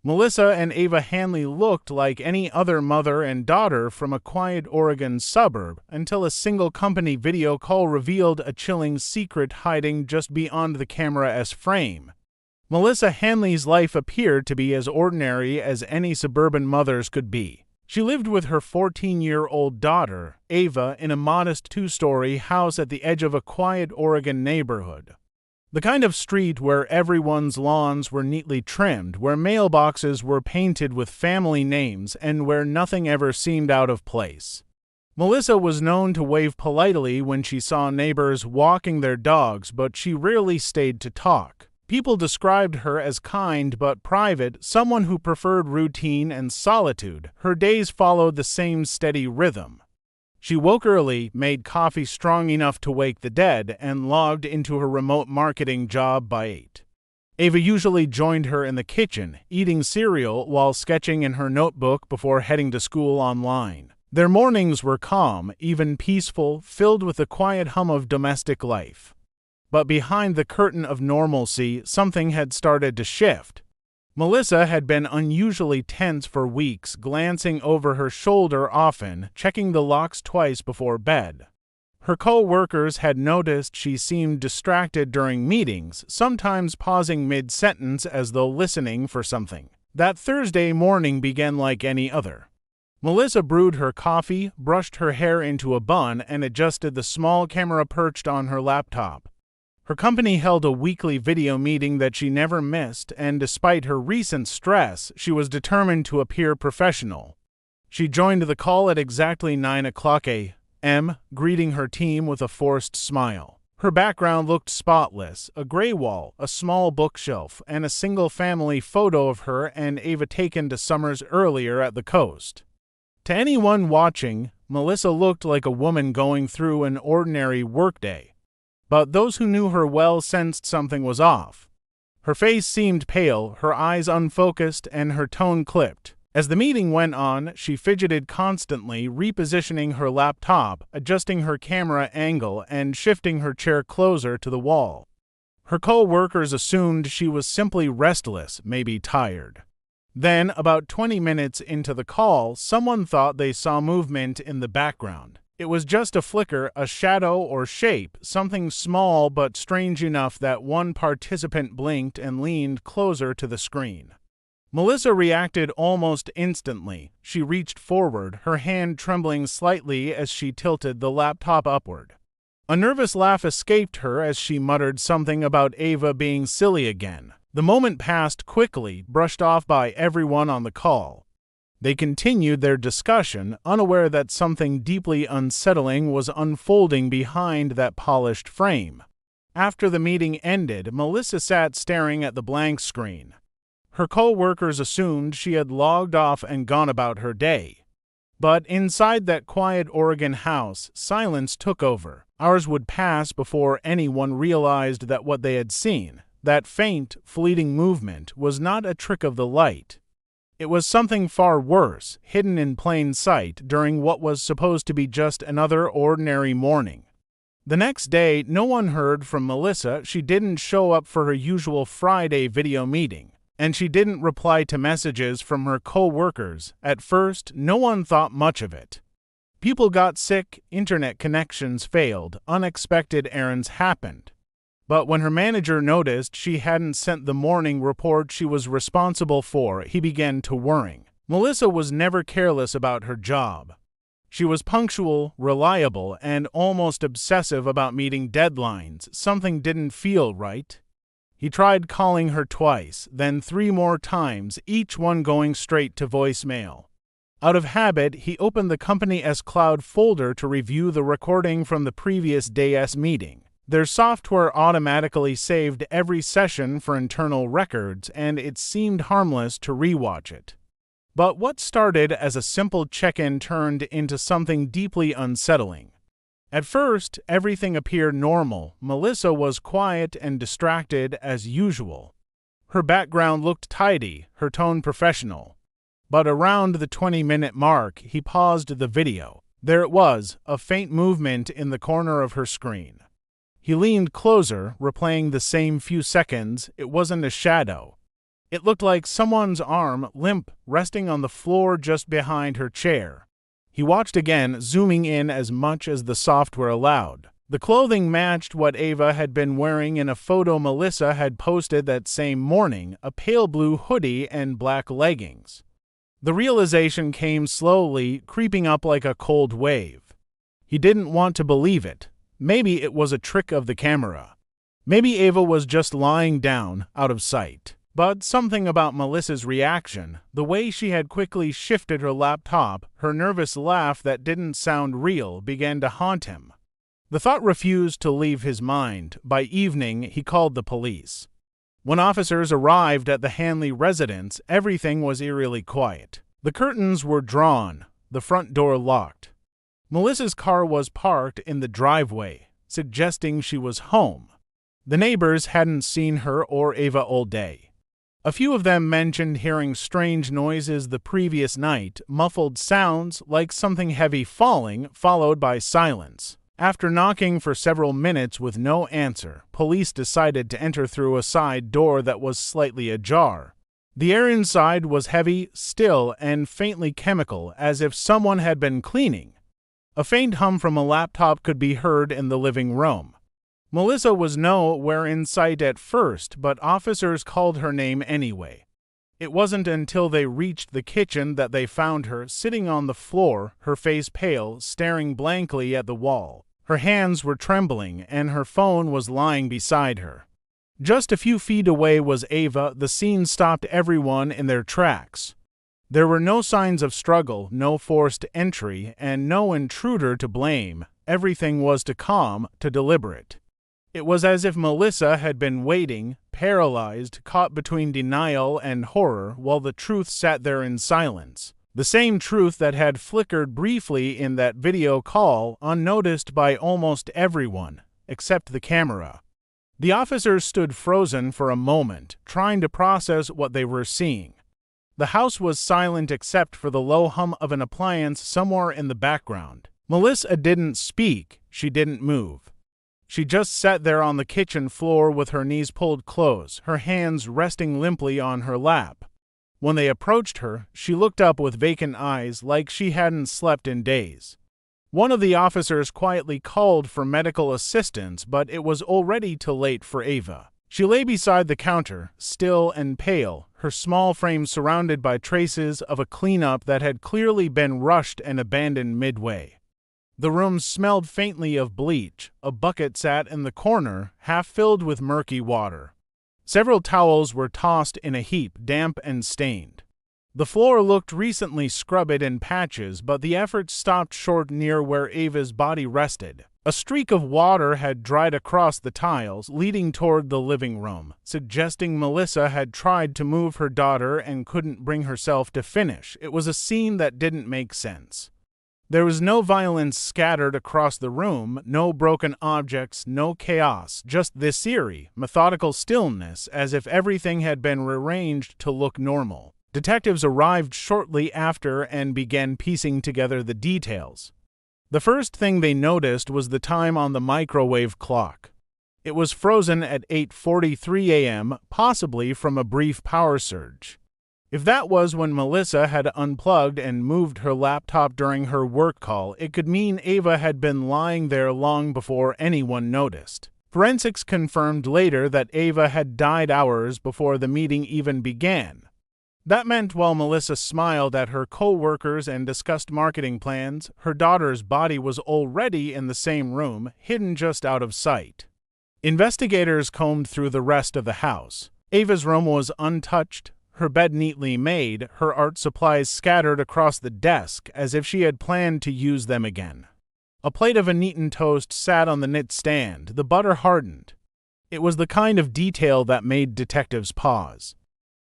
Melissa and Ava Hanley looked like any other mother and daughter from a quiet Oregon suburb until a single company video call revealed a chilling secret hiding just beyond the camera's frame. Melissa Hanley's life appeared to be as ordinary as any suburban mother's could be. She lived with her 14-year-old daughter, Ava, in a modest two-story house at the edge of a quiet Oregon neighborhood. The kind of street where everyone's lawns were neatly trimmed, where mailboxes were painted with family names, and where nothing ever seemed out of place. Melissa was known to wave politely when she saw neighbors walking their dogs, but she rarely stayed to talk. People described her as kind but private, someone who preferred routine and solitude. Her days followed the same steady rhythm. She woke early, made coffee strong enough to wake the dead, and logged into her remote marketing job by 8. Ava usually joined her in the kitchen, eating cereal while sketching in her notebook before heading to school online. Their mornings were calm, even peaceful, filled with the quiet hum of domestic life. But behind the curtain of normalcy, something had started to shift. Melissa had been unusually tense for weeks, glancing over her shoulder often, checking the locks twice before bed. Her co-workers had noticed she seemed distracted during meetings, sometimes pausing mid-sentence as though listening for something. That Thursday morning began like any other. Melissa brewed her coffee, brushed her hair into a bun, and adjusted the small camera perched on her laptop. Her company held a weekly video meeting that she never missed, and despite her recent stress, she was determined to appear professional. She joined the call at exactly 9 o'clock a.m., greeting her team with a forced smile. Her background looked spotless, a gray wall, a small bookshelf, and a single family photo of her and Ava taken to summers earlier at the coast. To anyone watching, Melissa looked like a woman going through an ordinary workday. But those who knew her well sensed something was off. Her face seemed pale, her eyes unfocused, and her tone clipped. As the meeting went on, she fidgeted constantly, repositioning her laptop, adjusting her camera angle, and shifting her chair closer to the wall. Her co-workers assumed she was simply restless, maybe tired. Then, about 20 minutes into the call, someone thought they saw movement in the background. It was just a flicker, a shadow or shape, something small but strange enough that one participant blinked and leaned closer to the screen. Melissa reacted almost instantly. She reached forward, her hand trembling slightly as she tilted the laptop upward. A nervous laugh escaped her as she muttered something about Ava being silly again. The moment passed quickly, brushed off by everyone on the call. They continued their discussion, unaware that something deeply unsettling was unfolding behind that polished frame. After the meeting ended, Melissa sat staring at the blank screen. Her co-workers assumed she had logged off and gone about her day. But inside that quiet Oregon house, silence took over. Hours would pass before anyone realized that what they had seen, that faint, fleeting movement, was not a trick of the light. It was something far worse, hidden in plain sight during what was supposed to be just another ordinary morning. The next day, no one heard from Melissa. She didn't show up for her usual Friday video meeting, and she didn't reply to messages from her co-workers. At first, no one thought much of it. People got sick, internet connections failed, unexpected errands happened. But when her manager noticed she hadn't sent the morning report she was responsible for, he began to worry. Melissa was never careless about her job. She was punctual, reliable, and almost obsessive about meeting deadlines. Something didn't feel right. He tried calling her twice, then 3 more times, each one going straight to voicemail. Out of habit, he opened the company's cloud folder to review the recording from the previous day's meeting. Their software automatically saved every session for internal records, and it seemed harmless to rewatch it. But what started as a simple check-in turned into something deeply unsettling. At first, everything appeared normal. Melissa was quiet and distracted as usual. Her background looked tidy, her tone professional. But around the 20-minute mark, he paused the video. There it was, a faint movement in the corner of her screen. He leaned closer, replaying the same few seconds. It wasn't a shadow. It looked like someone's arm, limp, resting on the floor just behind her chair. He watched again, zooming in as much as the software allowed. The clothing matched what Ava had been wearing in a photo Melissa had posted that same morning, a pale blue hoodie and black leggings. The realization came slowly, creeping up like a cold wave. He didn't want to believe it. Maybe it was a trick of the camera. Maybe Ava was just lying down, out of sight. But something about Melissa's reaction, the way she had quickly shifted her laptop, her nervous laugh that didn't sound real, began to haunt him. The thought refused to leave his mind. By evening, he called the police. When officers arrived at the Hanley residence, everything was eerily quiet. The curtains were drawn, the front door locked. Melissa's car was parked in the driveway, suggesting she was home. The neighbors hadn't seen her or Ava all day. A few of them mentioned hearing strange noises the previous night, muffled sounds like something heavy falling, followed by silence. After knocking for several minutes with no answer, police decided to enter through a side door that was slightly ajar. The air inside was heavy, still, and faintly chemical, as if someone had been cleaning. A faint hum from a laptop could be heard in the living room. Melissa was nowhere in sight at first, but officers called her name anyway. It wasn't until they reached the kitchen that they found her sitting on the floor, her face pale, staring blankly at the wall. Her hands were trembling, and her phone was lying beside her. Just a few feet away was Ava. The scene stopped everyone in their tracks. There were no signs of struggle, no forced entry, and no intruder to blame. Everything was too calm, too deliberate. It was as if Melissa had been waiting, paralyzed, caught between denial and horror, while the truth sat there in silence. The same truth that had flickered briefly in that video call, unnoticed by almost everyone, except the camera. The officers stood frozen for a moment, trying to process what they were seeing. The house was silent except for the low hum of an appliance somewhere in the background. Melissa didn't speak, she didn't move. She just sat there on the kitchen floor with her knees pulled close, her hands resting limply on her lap. When they approached her, she looked up with vacant eyes like she hadn't slept in days. One of the officers quietly called for medical assistance, but it was already too late for Ava. She lay beside the counter, still and pale, her small frame surrounded by traces of a cleanup that had clearly been rushed and abandoned midway. The room smelled faintly of bleach. A bucket sat in the corner, half filled with murky water. Several towels were tossed in a heap, damp and stained. The floor looked recently scrubbed in patches, but the effort stopped short near where Ava's body rested. A streak of water had dried across the tiles, leading toward the living room, suggesting Melissa had tried to move her daughter and couldn't bring herself to finish. It was a scene that didn't make sense. There was no violence scattered across the room, no broken objects, no chaos, just this eerie, methodical stillness, as if everything had been rearranged to look normal. Detectives arrived shortly after and began piecing together the details. The first thing they noticed was the time on the microwave clock. It was frozen at 8:43 a.m., possibly from a brief power surge. If that was when Melissa had unplugged and moved her laptop during her work call, it could mean Ava had been lying there long before anyone noticed. Forensics confirmed later that Ava had died hours before the meeting even began. That meant while Melissa smiled at her coworkers and discussed marketing plans, her daughter's body was already in the same room, hidden just out of sight. Investigators combed through the rest of the house. Ava's room was untouched, her bed neatly made, her art supplies scattered across the desk as if she had planned to use them again. A plate of uneaten toast sat on the knit stand, the butter hardened. It was the kind of detail that made detectives pause.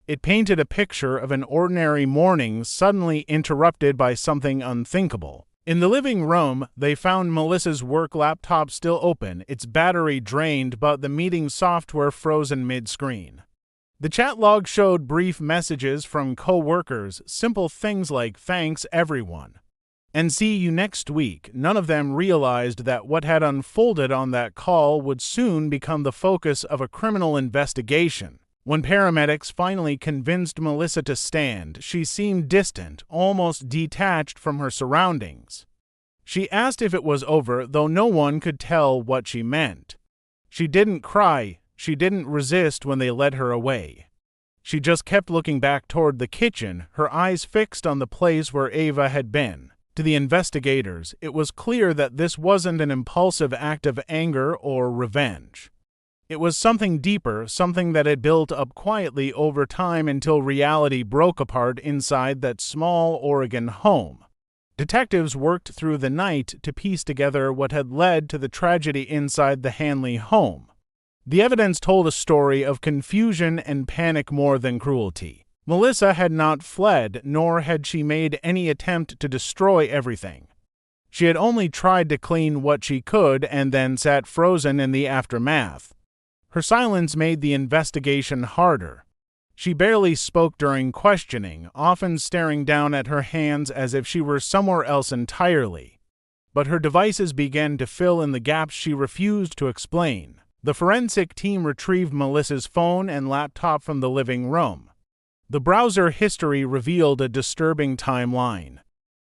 It painted a picture of an ordinary morning suddenly interrupted by something unthinkable. In the living room, they found Melissa's work laptop still open, its battery drained, but the meeting software frozen mid-screen. The chat log showed brief messages from coworkers, simple things like "thanks everyone" and "see you next week." None of them realized that what had unfolded on that call would soon become the focus of a criminal investigation. When paramedics finally convinced Melissa to stand, she seemed distant, almost detached from her surroundings. She asked if it was over, though no one could tell what she meant. She didn't cry, she didn't resist when they led her away. She just kept looking back toward the kitchen, her eyes fixed on the place where Ava had been. To the investigators, it was clear that this wasn't an impulsive act of anger or revenge. It was something deeper, something that had built up quietly over time until reality broke apart inside that small Oregon home. Detectives worked through the night to piece together what had led to the tragedy inside the Hanley home. The evidence told a story of confusion and panic more than cruelty. Melissa had not fled, nor had she made any attempt to destroy everything. She had only tried to clean what she could and then sat frozen in the aftermath. Her silence made the investigation harder. She barely spoke during questioning, often staring down at her hands as if she were somewhere else entirely. But her devices began to fill in the gaps she refused to explain. The forensic team retrieved Melissa's phone and laptop from the living room. The browser history revealed a disturbing timeline.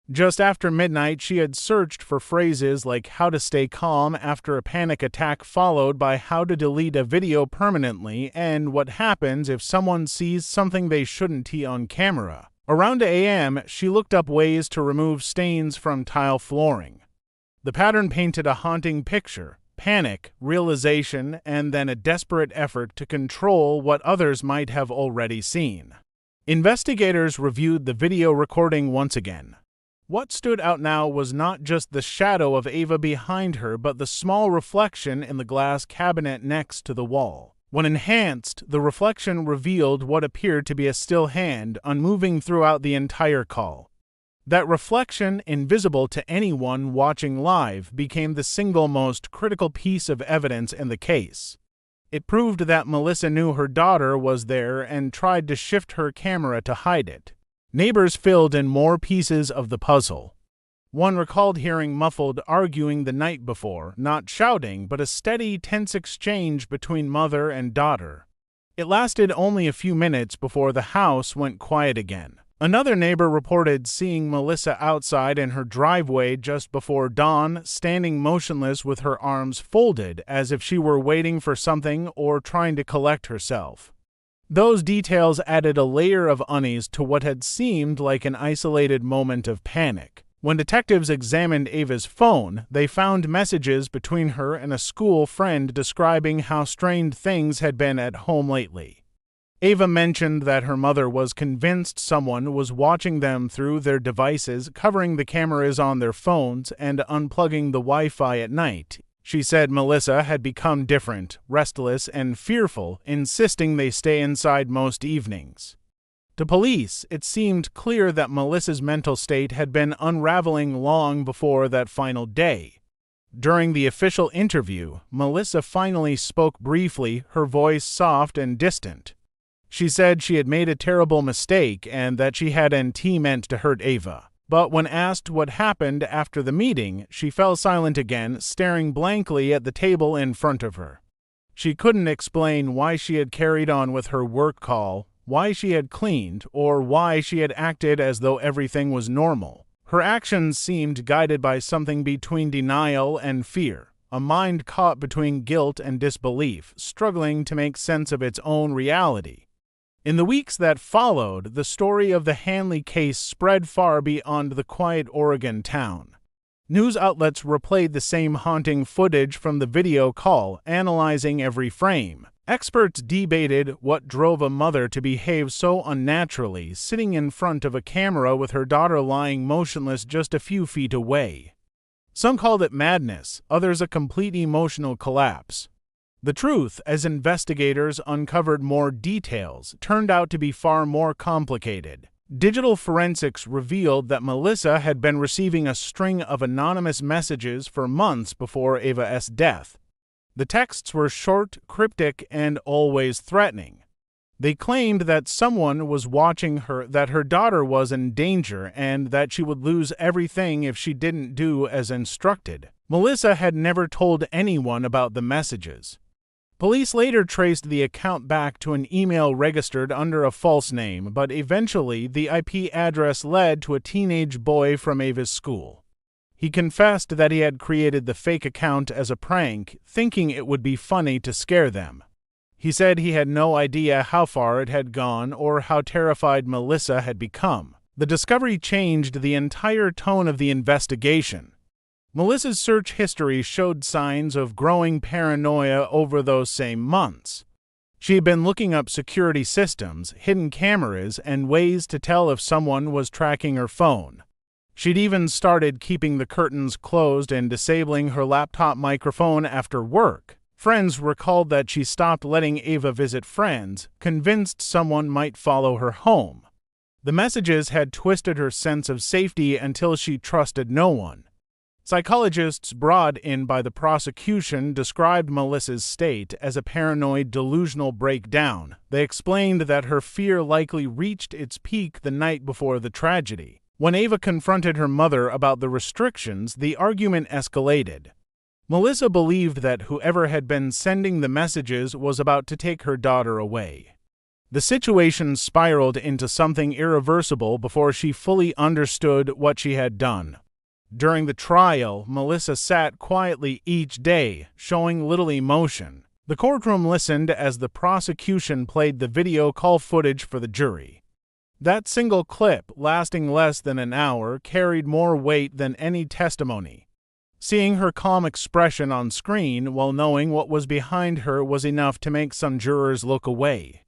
Just after midnight, she had searched for phrases like how to stay calm after a panic attack, followed by how to delete a video permanently and what happens if someone sees something they shouldn't see on camera. Around a.m., she looked up ways to remove stains from tile flooring. The pattern painted a haunting picture: panic, realization, and then a desperate effort to control what others might have already seen. Investigators reviewed the video recording once again. What stood out now was not just the shadow of Ava behind her, but the small reflection in the glass cabinet next to the wall. When enhanced, the reflection revealed what appeared to be a still hand, unmoving throughout the entire call. That reflection, invisible to anyone watching live, became the single most critical piece of evidence in the case. It proved that Melissa knew her daughter was there and tried to shift her camera to hide it. Neighbors filled in more pieces of the puzzle. One recalled hearing muffled arguing the night before, not shouting, but a steady, tense exchange between mother and daughter. It lasted only a few minutes before the house went quiet again. Another neighbor reported seeing Melissa outside in her driveway just before dawn, standing motionless with her arms folded as if she were waiting for something or trying to collect herself. Those details added a layer of unease to what had seemed like an isolated moment of panic. When detectives examined Ava's phone, they found messages between her and a school friend describing how strange things had been at home lately. Ava mentioned that her mother was convinced someone was watching them through their devices, covering the cameras on their phones, and unplugging the Wi-Fi at night. She said Melissa had become different, restless, and fearful, insisting they stay inside most evenings. To police, it seemed clear that Melissa's mental state had been unraveling long before that final day. During the official interview, Melissa finally spoke briefly, her voice soft and distant. She said she had made a terrible mistake and that she hadn't meant to hurt Ava. But when asked what happened after the meeting, she fell silent again, staring blankly at the table in front of her. She couldn't explain why she had carried on with her work call, why she had cleaned, or why she had acted as though everything was normal. Her actions seemed guided by something between denial and fear, a mind caught between guilt and disbelief, struggling to make sense of its own reality. In the weeks that followed, the story of the Hanley case spread far beyond the quiet Oregon town. News outlets replayed the same haunting footage from the video call, analyzing every frame. Experts debated what drove a mother to behave so unnaturally, sitting in front of a camera with her daughter lying motionless just a few feet away. Some called it madness, others a complete emotional collapse. The truth, as investigators uncovered more details, turned out to be far more complicated. Digital forensics revealed that Melissa had been receiving a string of anonymous messages for months before Ava's death. The texts were short, cryptic, and always threatening. They claimed that someone was watching her, that her daughter was in danger, and that she would lose everything if she didn't do as instructed. Melissa had never told anyone about the messages. Police later traced the account back to an email registered under a false name, but eventually the IP address led to a teenage boy from Ava's school. He confessed that he had created the fake account as a prank, thinking it would be funny to scare them. He said he had no idea how far it had gone or how terrified Melissa had become. The discovery changed the entire tone of the investigation. Melissa's search history showed signs of growing paranoia over those same months. She had been looking up security systems, hidden cameras, and ways to tell if someone was tracking her phone. She'd even started keeping the curtains closed and disabling her laptop microphone after work. Friends recalled that she stopped letting Ava visit friends, convinced someone might follow her home. The messages had twisted her sense of safety until she trusted no one. Psychologists brought in by the prosecution described Melissa's state as a paranoid delusional breakdown. They explained that her fear likely reached its peak the night before the tragedy. When Ava confronted her mother about the restrictions, the argument escalated. Melissa believed that whoever had been sending the messages was about to take her daughter away. The situation spiraled into something irreversible before she fully understood what she had done. During the trial, Melissa sat quietly each day, showing little emotion. The courtroom listened as the prosecution played the video call footage for the jury. That single clip, lasting less than an hour, carried more weight than any testimony. Seeing her calm expression on screen while knowing what was behind her was enough to make some jurors look away.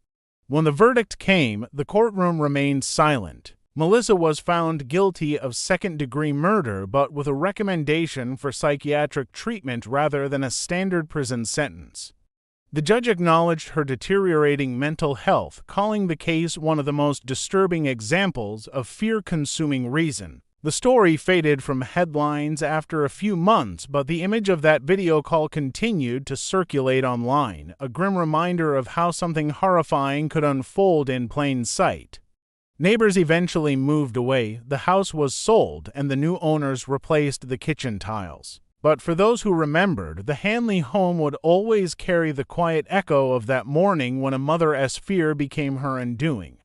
When the verdict came, the courtroom remained silent. Melissa was found guilty of second-degree murder, but with a recommendation for psychiatric treatment rather than a standard prison sentence. The judge acknowledged her deteriorating mental health, calling the case one of the most disturbing examples of fear-consuming reason. The story faded from headlines after a few months, but the image of that video call continued to circulate online, a grim reminder of how something horrifying could unfold in plain sight. Neighbors eventually moved away, the house was sold, and the new owners replaced the kitchen tiles. But for those who remembered, the Hanley home would always carry the quiet echo of that morning when a mother's fear became her undoing.